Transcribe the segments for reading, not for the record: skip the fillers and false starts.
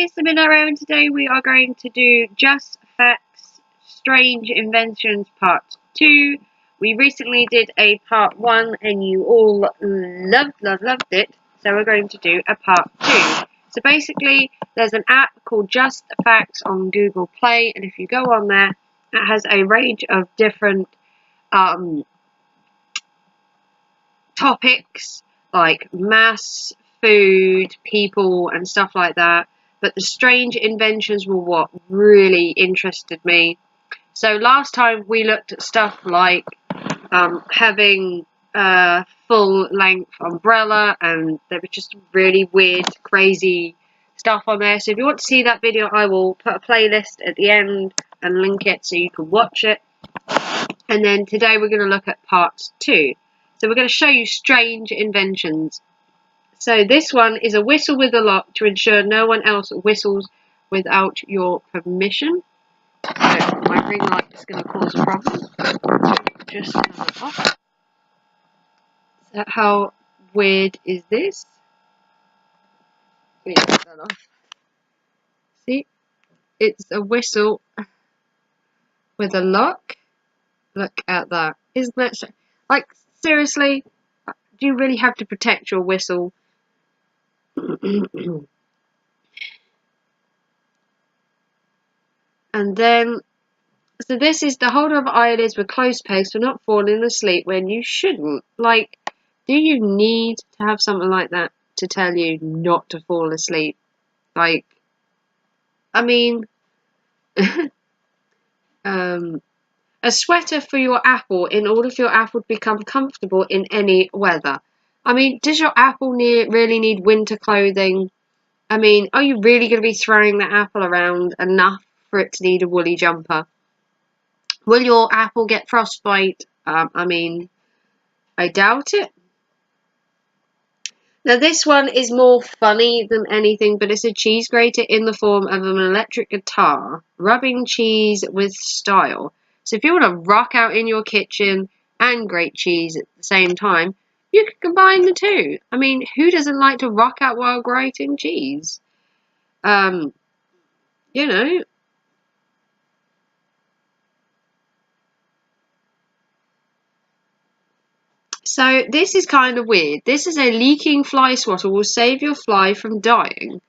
it's the Midnight Row, and today we are going to do Just Facts Strange Inventions Part 2. We recently did a Part 1 and you all loved it, so we're going to do a Part 2. So basically, there's an app called Just Facts on Google Play, and if you go on there, it has a range of different topics like mass, food, people, and stuff like that. But the strange inventions were what really interested me. So last time we looked at stuff like having a full-length umbrella, and there was just really weird, crazy stuff on there. So if you want to see that video, I will put a playlist at the end and link it so you can watch it. And then today we're going to look at part 2. So we're going to show you strange inventions. So this one is a whistle with a lock to ensure no one else whistles without your permission. So my ring light is going to cause a problem. Just turn it off. So how weird is this? Let me turn that off. See? It's a whistle with a lock. Look at that. Isn't that strange? Like, seriously? Do you really have to protect your whistle? And then, so this is the holder of eyelids with closed pegs for not falling asleep when you shouldn't. Like, do you need to have something like that to tell you not to fall asleep? Like, I mean, a sweater for your apple in order for your apple to become comfortable in any weather. I mean, does your apple really need winter clothing? I mean, are you really going to be throwing the apple around enough for it to need a woolly jumper? Will your apple get frostbite? I mean, I doubt it. Now this one is more funny than anything, but it's a cheese grater in the form of an electric guitar, rubbing cheese with style. So if you want to rock out in your kitchen and grate cheese at the same time, you can combine the two. I mean, who doesn't like to rock out while grating cheese? You know. So this is kind of weird. This is a leaking fly swatter will save your fly from dying.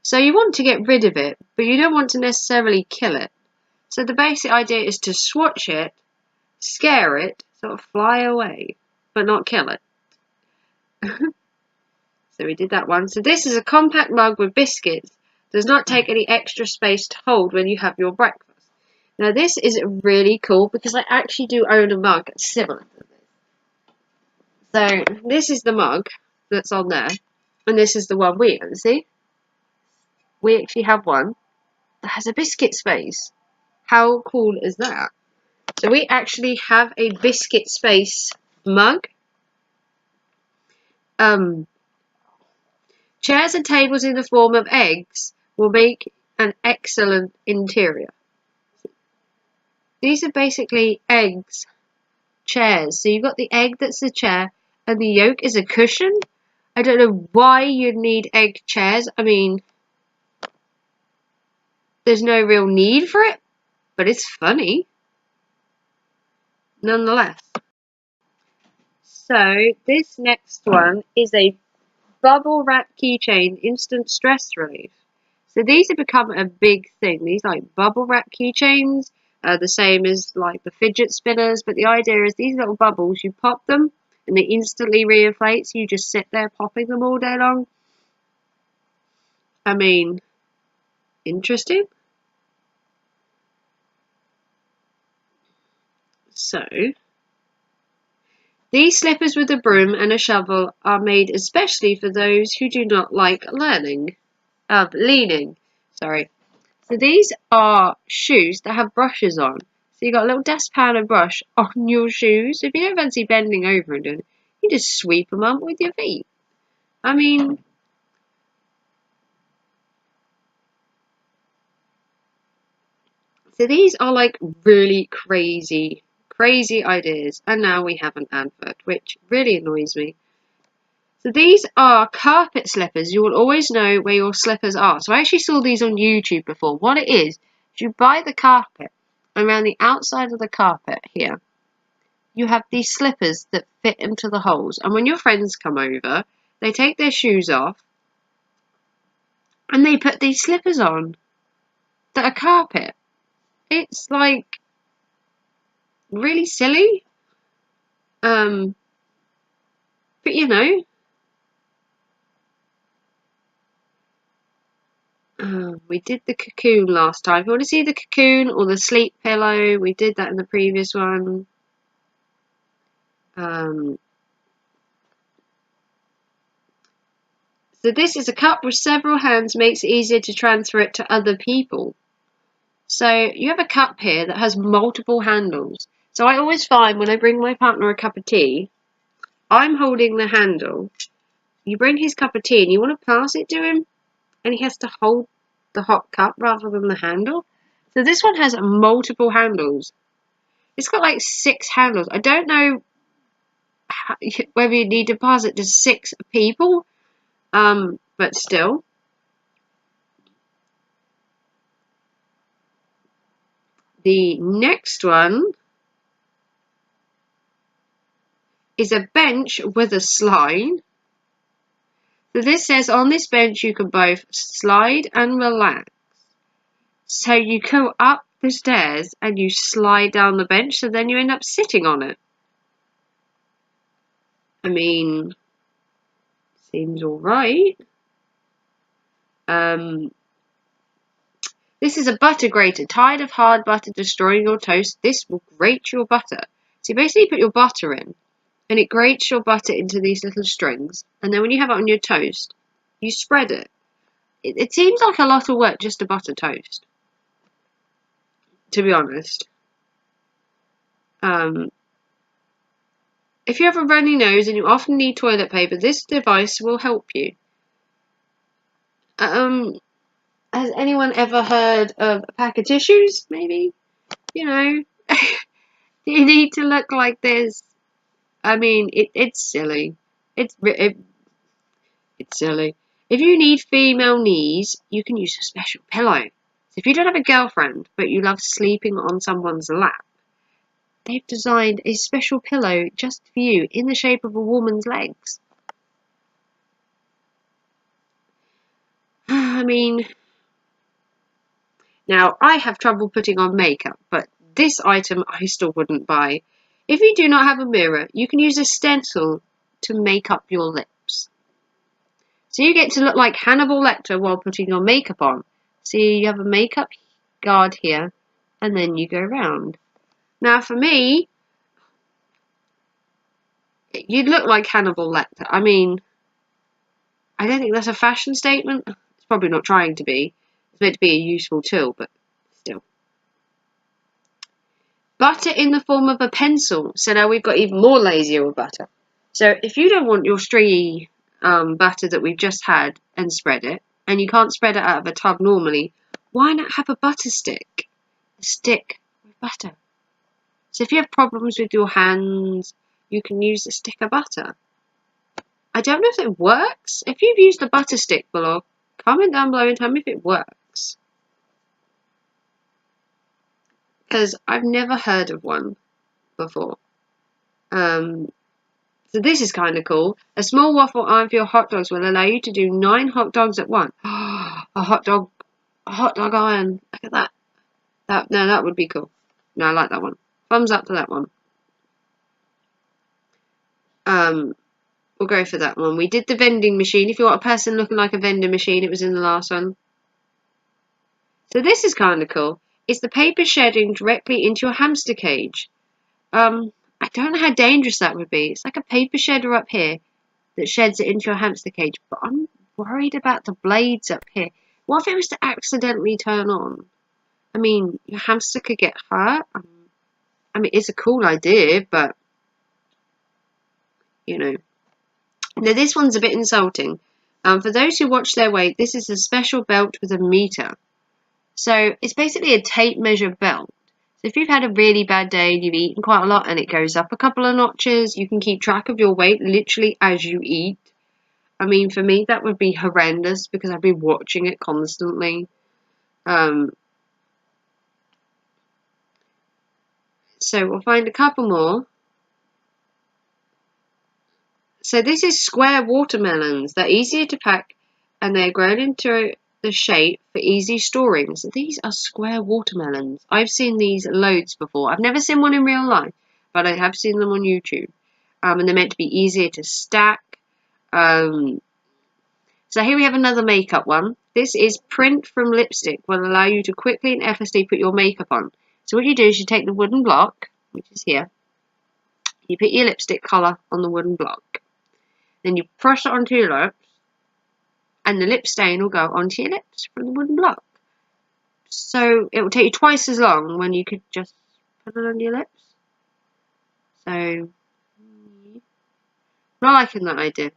So you want to get rid of it, but you don't want to necessarily kill it. So the basic idea is to swatch it, scare it, sort of fly away, but not kill it. So we did that one. So this is a compact mug with biscuits. Does not take any extra space to hold when you have your breakfast. Now this is really cool because I actually do own a mug similar to this. So this is the mug that's on there, and this is the one we own. See? We actually have one that has a biscuit space. How cool is that? So we actually have a biscuit space mug. Chairs and tables in the form of eggs will make an excellent interior. These are basically eggs, chairs. So you've got the egg that's the chair, and the yolk is a cushion. I don't know why you'd need egg chairs. I mean, there's no real need for it, but it's funny nonetheless. So this next one is a bubble wrap keychain instant stress relief. So these have become a big thing. These like bubble wrap keychains are the same as like the fidget spinners, but the idea is these little bubbles, you pop them and they instantly reinflate, so you just sit there popping them all day long. I mean, interesting. So these slippers with a broom and a shovel are made especially for those who do not like leaning. Sorry. So these are shoes that have brushes on. So you got a little dustpan and brush on your shoes. If you don't fancy bending over and doing it, you just sweep them up with your feet. I mean, so these are like really crazy ideas, and now we have an advert, which really annoys me. So these are carpet slippers. You will always know where your slippers are. So I actually saw these on YouTube before. What it is you buy the carpet, and around the outside of the carpet here, you have these slippers that fit into the holes. And when your friends come over, they take their shoes off, and they put these slippers on that are carpet. It's like really silly. But you know, we did the cocoon last time. If you want to see the cocoon or the sleep pillow, we did that in the previous one. So this is a cup with several hands, makes it easier to transfer it to other people. So you have a cup here that has multiple handles. So I always find when I bring my partner a cup of tea, I'm holding the handle. You bring his cup of tea and you want to pass it to him, and he has to hold the hot cup rather than the handle. So this one has multiple handles. It's got like 6 handles. I don't know whether you need to pass it to 6 people, but still. The next one is a bench with a slide. So this says on this bench you can both slide and relax. So you go up the stairs and you slide down the bench, so then you end up sitting on it. I mean, seems alright. This is a butter grater. Tired of hard butter destroying your toast? This will grate your butter. So you basically put your butter in, and it grates your butter into these little strings. And then when you have it on your toast, you spread it. It seems like a lot of work just to butter toast, to be honest. If you have a runny nose and you often need toilet paper, this device will help you. Has anyone ever heard of a pack of tissues, maybe? You know, you need to look like this. I mean, it's silly. It's silly. If you need female knees, you can use a special pillow. So if you don't have a girlfriend, but you love sleeping on someone's lap, they've designed a special pillow just for you in the shape of a woman's legs. I mean, now I have trouble putting on makeup, but this item I still wouldn't buy. If you do not have a mirror, you can use a stencil to make up your lips. So you get to look like Hannibal Lecter while putting your makeup on. So you have a makeup guard here, and then you go round. Now for me, you'd look like Hannibal Lecter. I mean, I don't think that's a fashion statement. It's probably not trying to be. It's meant to be a useful tool, but still. Butter in the form of a pencil. So now we've got even more lazier with butter. So if you don't want your stringy butter that we've just had and spread it, and you can't spread it out of a tub normally, why not have a butter stick? A stick with butter. So if you have problems with your hands, you can use a stick of butter. I don't know if it works. If you've used a butter stick below, comment down below and tell me if it works. Because I've never heard of one before. So this is kind of cool. A small waffle iron for your hot dogs will allow you to do 9 hot dogs at once. A hot dog iron. Look at that. No, that would be cool. No, I like that one. Thumbs up to that one. We'll go for that one. We did the vending machine. If you want a person looking like a vending machine, it was in the last one. So this is kind of cool. It's the paper shedding directly into your hamster cage. I don't know how dangerous that would be. It's like a paper shedder up here that sheds it into your hamster cage. But I'm worried about the blades up here. What if it was to accidentally turn on? I mean, your hamster could get hurt. I mean, it's a cool idea, but, you know. Now, this one's a bit insulting. For those who watch their weight, this is a special belt with a meter. So, it's basically a tape measure belt. So, if you've had a really bad day and you've eaten quite a lot and it goes up a couple of notches, you can keep track of your weight literally as you eat. I mean, for me, that would be horrendous because I'd be watching it constantly. So we'll find a couple more. So this is square watermelons. They're easier to pack and they're grown into the shape for easy storing. So these are square watermelons. I've seen these loads before. I've never seen one in real life, but I have seen them on YouTube. And they're meant to be easier to stack. So here we have another makeup one. This is print from lipstick, will allow you to quickly and effortlessly put your makeup on. So what you do is you take the wooden block, which is here. You put your lipstick colour on the wooden block. Then you press it onto your lips, and the lip stain will go onto your lips from the wooden block. So it will take you twice as long when you could just put it on your lips. So, I'm not liking that idea.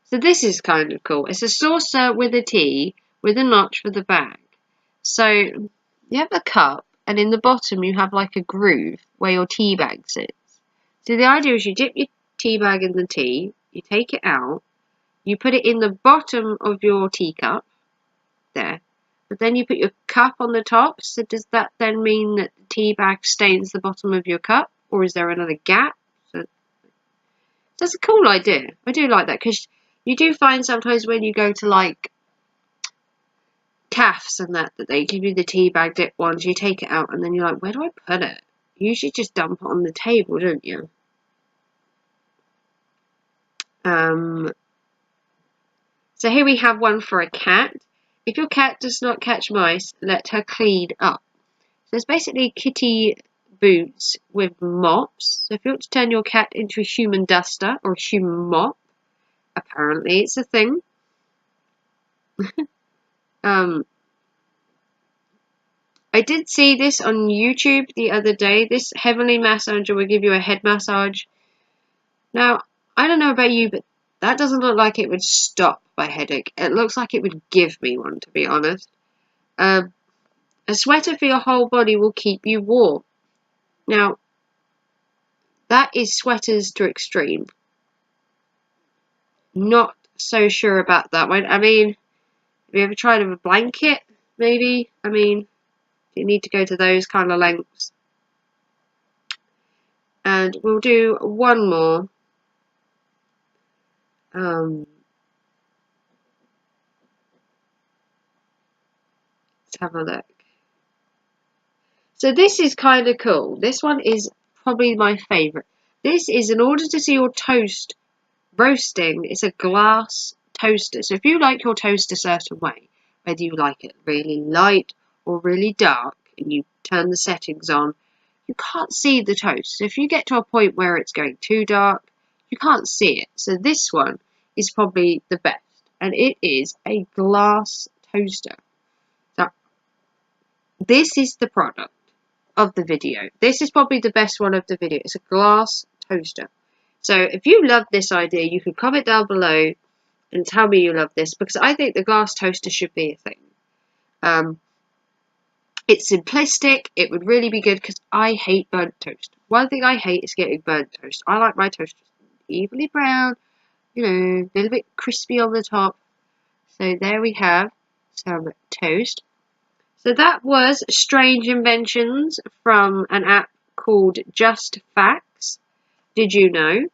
So this is kind of cool. It's a saucer with a T with a notch for the bag. So you have a cup, and in the bottom you have like a groove where your tea bag sits. So the idea is you dip your tea bag in the tea, you take it out, you put it in the bottom of your teacup, there, but then you put your cup on the top. So does that then mean that the tea bag stains the bottom of your cup, or is there another gap? So that's a cool idea. I do like that, because you do find sometimes when you go to like cafes and that they give you the tea bag dip ones, you take it out and then you're like, where do I put it? You usually just dump it on the table, don't you? So here we have one for a cat. If your cat does not catch mice, let her clean up. So it's basically kitty boots with mops. So if you want to turn your cat into a human duster or a human mop, apparently it's a thing. I did see this on YouTube the other day. This heavenly massager will give you a head massage. Now, I don't know about you, but that doesn't look like it would stop my headache. It looks like it would give me one, to be honest. A sweater for your whole body will keep you warm. Now, that is sweaters to extreme. Not so sure about that one. I mean, have you ever tried with a blanket, maybe? I mean, you need to go to those kind of lengths. And we'll do one more. Let's have a look. So this is kind of cool. This one is probably my favourite. This is, in order to see your toast roasting, it's a glass toaster. So if you like your toast a certain way, whether you like it really light or really dark, and you turn the settings on, you can't see the toast. So if you get to a point where it's going too dark, you can't see it. So this one is probably the best, and it is a glass toaster. So this is the product of the video. This is probably the best one of the video. It's a glass toaster. So if you love this idea, you can comment down below and tell me you love this, because I think the glass toaster should be a thing. It's simplistic. It would really be good, because I hate burnt toast. One thing I hate is getting burnt toast. I like my toast evenly brown, you know, a little bit crispy on the top. So there we have some toast. So that was Strange Inventions from an app called Just Facts. Did you know?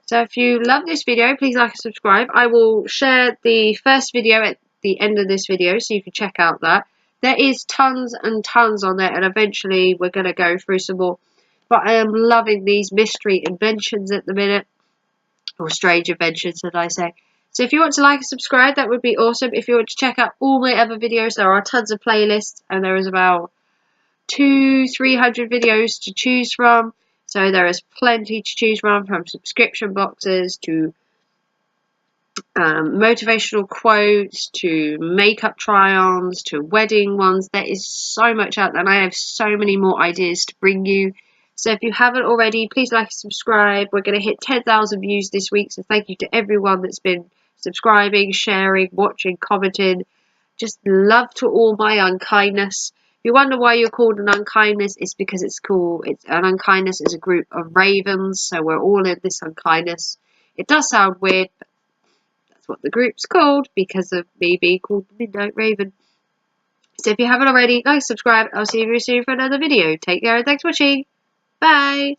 So if you love this video, please like and subscribe. I will share the first video at the end of this video, so you can check out that. There is tons and tons on there, and eventually we're going to go through some more. But I am loving these mystery inventions at the minute, or strange inventions, should I say. So if you want to like and subscribe, that would be awesome. If you want to check out all my other videos, there are tons of playlists, and there is about 200-300 videos to choose from. So there is plenty to choose from subscription boxes to motivational quotes to makeup try-ons to wedding ones. There is so much out there, and I have so many more ideas to bring you. So if you haven't already, please like and subscribe. We're going to hit 10,000 views this week, so thank you to everyone that's been subscribing, sharing, watching, commenting. Just love to all my unkindness. If you wonder why you're called an unkindness, it's because it's an unkindness is a group of ravens, so we're all in this unkindness. It does sound weird, but that's what the group's called because of me being called the Midnight Raven. So if you haven't already, like, subscribe. I'll see you very soon for another video. Take care and thanks for watching. Bye.